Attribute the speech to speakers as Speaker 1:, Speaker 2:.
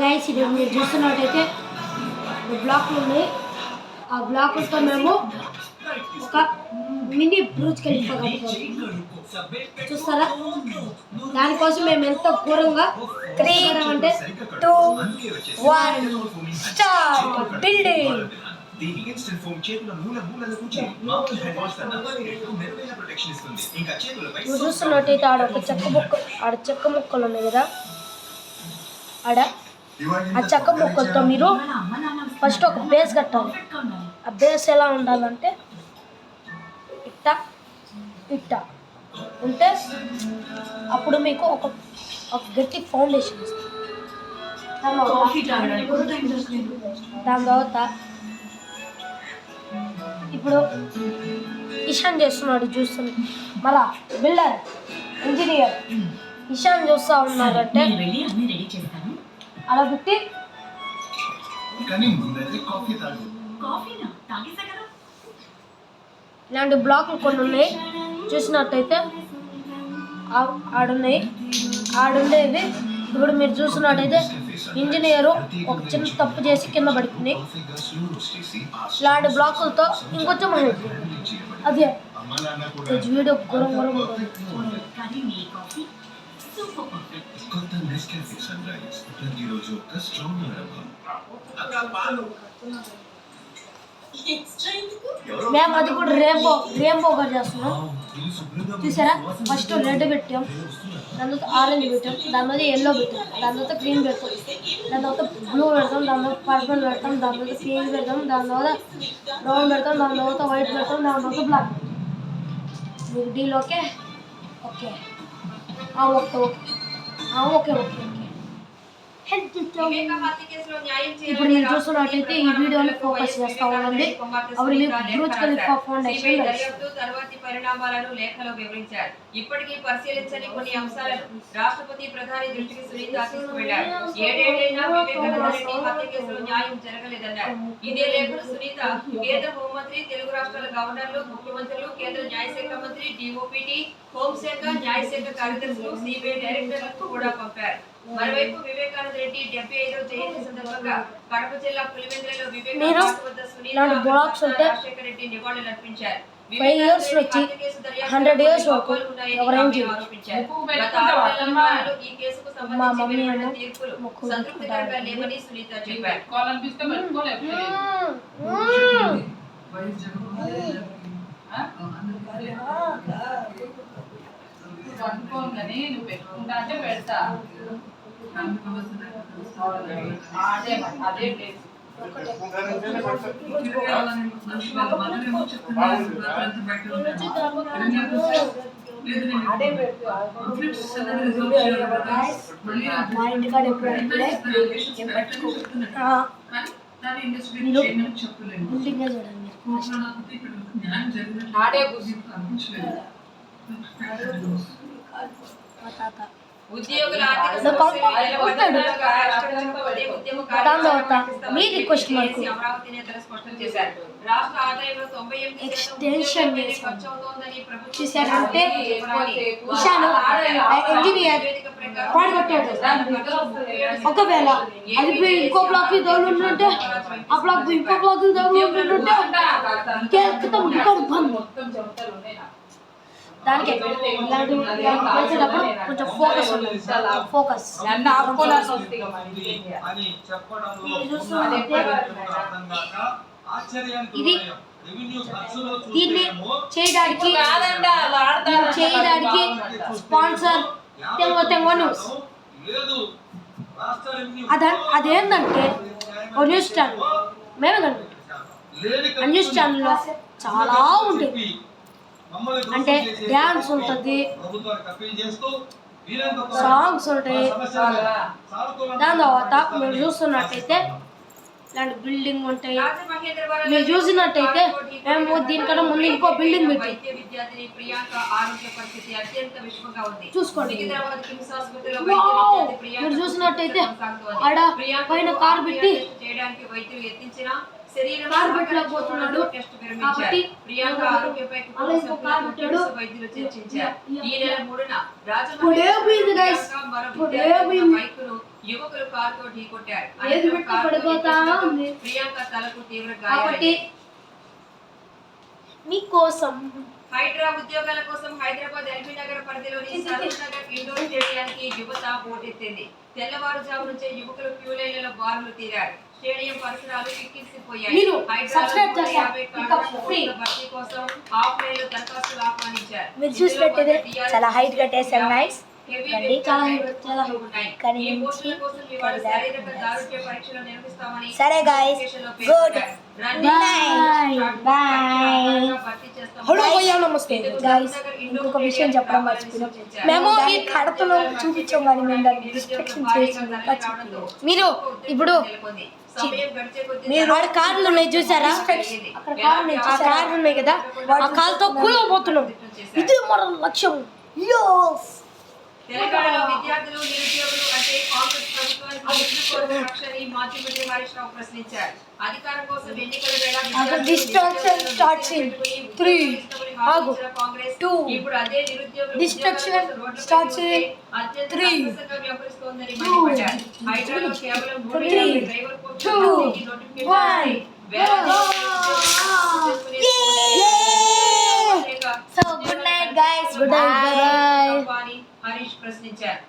Speaker 1: Guys ఇది మీరు చూస్తున్నట్టయితే బ్లాక్లు ఉన్నాయి. ఆ బ్లాక్లతో మేము ఒక మినీ బ్రూజ్ ఖలీఫా కట్టుకోవాలి. చూస్తారా? దానికోసం మేము ఎంతో ఘోరంగా
Speaker 2: 3, 2, 1 స్టార్ట్ బిల్డింగ్.
Speaker 1: నువ్వు చూస్తున్నట్టయితే ఆడ చెక్క ముక్కలు ఉన్నాయి కదా, ఆడ ఆ చెక్క ముక్కలతో మీరు ఫస్ట్ ఒక బేస్ కట్టాలి. ఆ బేస్ ఎలా ఉండాలంటే ఇట్ట ఇట్ట ఉంటే అప్పుడు మీకు ఒక గట్టి ఫౌండేషన్ ఇస్తుంది. దాని తర్వాత ఇప్పుడు ఇషాన్ చేస్తున్నాడు చూస్తుంది. మళ్ళా బిల్డర్ ఇంజనీర్ ఇషాన్ చూస్తూ ఉన్నారంటే అలా పెట్టి ఇలాంటి బ్లాక్లు కొన్ని ఉన్నాయి. చూసినట్టయితే ఆడుండేవి. ఇప్పుడు మీరు చూసినట్టయితే ఇంజనీరు ఒక చిన్న తప్పు చేసి కింద పడుతుంది. ఇలాంటి బ్లాకులతో ఇంకొంచెం హైట్ అదే వీడియో గురం మేము అది కూడా రెయిన్బో కట్ చేస్తున్నాం. చూసారా? ఫస్ట్ రెడ్ పెట్టాం, దాని తర్వాత ఆరెంజ్ పెట్టాం, దాని తర్వాత ఎల్లో పెట్టాం, దాని తర్వాత గ్రీన్ పెడతాం, దాని తర్వాత బ్లూ పెడతాం, దాని తర్వాత పర్పుల్ పెడతాం, దాని తర్వాత పింక్ పెడతాం, దాని తర్వాత బ్రౌన్ పెడతాం, దాని తర్వాత వైట్ పెడతాం, దాని తర్వాత బ్లాక్. మీకు deal okay? Okay okay okay okay ఇప్పుడు మీరు చూస్తున్నట్టయితే ఈ వీడియోని ఫోకస్ చేస్తా ఉండండి. అప్పుడు మీకు బ్రూజ్ ఖలీఫా ఫౌండేషన్
Speaker 3: తర్వాతి పరిణామాలను లేఖలో వివరించారు. ఇప్పటికీ పరిశీలించని కొన్ని అంశాలను రాష్ట్రపతి ప్రధాని దృష్టికి సునీత తీసుకువెళ్లారు. 7 ఏళ్లైనా వివేకానంద రెడ్డి హత్య కేసులో న్యాయం జరగలేదన్నారు. ఇదే లేఖను సునీత కేంద్ర హోంమంత్రి, తెలుగు రాష్ట్రాల గవర్నర్లు, ముఖ్యమంత్రులు, కేంద్ర న్యాయశాఖ మంత్రి, డిఓపిటి, హోంశాఖ, న్యాయశాఖ కార్యదర్శులు, సిబిఐ డైరెక్టర్లకు కూడా పంపారు. మరోవైపు వివేకానంద రెడ్డి 75వ జయంతి సందర్భంగా కడప జిల్లా పులివెందులలో వివేకానంద వద్ద సునీత రాజశేఖర రెడ్డి నివాళులు అర్పించారు.
Speaker 1: 5 years వచ్చి 100 years వరకు ఎవరైనా
Speaker 3: ఆరోపించారు. గత 6 నెలల కాలంలో ఈ కేసుకు సంబంధించి వెలువడిన తీర్పులు సంతృప్తికరంగా లేవని సునీత చెప్పారు.
Speaker 2: అనుకోగానే నువ్వు పెట్టుకుంటా అంటే పెడతా. అదే ప్లేస్
Speaker 1: ఎక్స్టెన్షన్ చూసారంటే ఇషాను ఇంజనీర్ పాడుకొట్టాడు. ఒకవేళ అది ఇంకో బ్లాక్ తగులుంటుంటే ఆ బ్లాక్ ఇంకో బ్లాక్ తగులుంటుంటే దానికి చేసేటప్పుడు కొంచెం ఫోకస్ ఉంటుంది. ఫోకస్ ఇది దీన్ని చేయడానికి స్పాన్సర్ తెంగ న్యూస్. అదేంటంటే ఓ న్యూస్ ఛానల్ మేమే కనిపెట్టాం. ఆ న్యూస్ ఛానల్లో చాలా ఉంటుంది. అంటే డ్యాన్స్ ఉంటుంది, సాంగ్స్ ఉంటాయి. దాని తర్వాత మీరు చూస్తున్నట్టయితే ఇలాంటి బిల్డింగ్ ఉంటాయి. మీరు చూసినట్టయితే మేము దీనికన్నా ముందు ఇంకో బిల్డింగ్ పెట్టి చూసుకోండి. మీరు చూసినట్టయితే ఆడ పైన కార్ పెట్టి కార్ పెట్టలేకపోతున్నాడు కాబట్టి ప్రియాంక ఆరోగ్యపై వైద్యులు చర్చించారు. ఈ నెల 3న
Speaker 3: యువకులు కారుతో ఢీకొట్టారు.
Speaker 1: ఏది
Speaker 3: అనంతరం
Speaker 1: పెట్టి
Speaker 3: కారుతో
Speaker 1: పడిపోతా
Speaker 3: ఢీకొనడంతో
Speaker 1: ఉంది.
Speaker 3: ప్రియాంక తలకు తీవ్ర
Speaker 1: కాబట్టి
Speaker 3: గాయాలయ్యాయి.
Speaker 1: మీకోసం
Speaker 3: హైడ్రా ఉద్యోగాల కోసం హైదరాబాద్ ఎల్బీ నగర్ పరిధిలోని సరూర్ నగర్ ఇండోర్ స్టేడియానికి యువత పోటెత్తింది. తెల్లవారుజాము నుంచే యువకులు క్యూ లైన్లలో బారులు తీరారు. స్టేడియం పరిసరాలు కిక్కిరిసిపోయాయి.
Speaker 1: మీరు
Speaker 3: హైదరాబాద్
Speaker 1: సబ్స్క్రైబ్ చేస్తా.
Speaker 3: 150
Speaker 1: ఇంకా
Speaker 3: కాంట్రాక్ట్
Speaker 1: ఫ్రీ.
Speaker 3: పోస్టుల భర్తీ కోసం ఆఫ్లైన్ లో దరఖాస్తులు ఆహ్వానించారు.
Speaker 4: మీరు చూసి పెట్టేదే చాలా హైట్ కట్టేసారు నైస్
Speaker 3: హెవీ
Speaker 4: రండి.
Speaker 3: వెయిట్
Speaker 1: చాలా
Speaker 3: డ్రైవర్స్
Speaker 1: చాలా
Speaker 3: పోస్టులు ఉన్నాయి.
Speaker 4: కానీ
Speaker 3: ఈ
Speaker 4: నుంచి
Speaker 3: పోస్టుల కోసం ఇవాళ
Speaker 4: ఇక్కడ
Speaker 3: శారీరక దారుఢ్య పరీక్షలు నిర్వహిస్తామని
Speaker 4: సరే guys,
Speaker 3: నోటిఫికేషన్లో
Speaker 4: good
Speaker 3: పేర్కొన్నారు. Running
Speaker 4: night. Bye.
Speaker 3: భర్తీ చేస్తామని
Speaker 1: హలో భయ్యా నమస్తే
Speaker 4: Guys, ఇంకొక విషయం చెప్పడం మర్చిపోయాం. మేము ఈ కడతలో చూపించాం కానీ మేము దాన్ని డిస్ట్రక్షన్ చేసి
Speaker 1: మీరు ఇప్పుడు
Speaker 3: మీరు
Speaker 1: ఆడ కార్లు ఉన్నాయి చూసారా?
Speaker 4: అక్కడ కార్లు ఉన్నాయి
Speaker 1: ఆ కార్లు ఉన్నాయి కదా, ఆ కాలుతో కూలపోతున్నాం. ఇది మన లక్ష్యం. యోస్
Speaker 3: తెలంగాణలో విద్యార్థులు నిరుద్యోగులు అంటే కాంగ్రెస్ ప్రభుత్వానికి ఎందుకు రక్షని మాజీ మంత్రి హరీష్ రావు ప్రశ్నించారు. అధికారం కోసం ఎన్నికల వేళ
Speaker 1: అక్కడ distraction starts in 3. ఆగు. 2.
Speaker 3: ఇప్పుడు అదే నిరుద్యోగులు
Speaker 1: Distraction starts in 3.
Speaker 3: వ్యవహరిస్తోందని మండిపడ్డారు. హైదరాబాద్లో కేవలం 3
Speaker 1: 3,
Speaker 3: driver
Speaker 1: 2, 1.
Speaker 4: So good night guys.
Speaker 1: Good night. Bye.
Speaker 3: Harish ప్రశ్నించారు.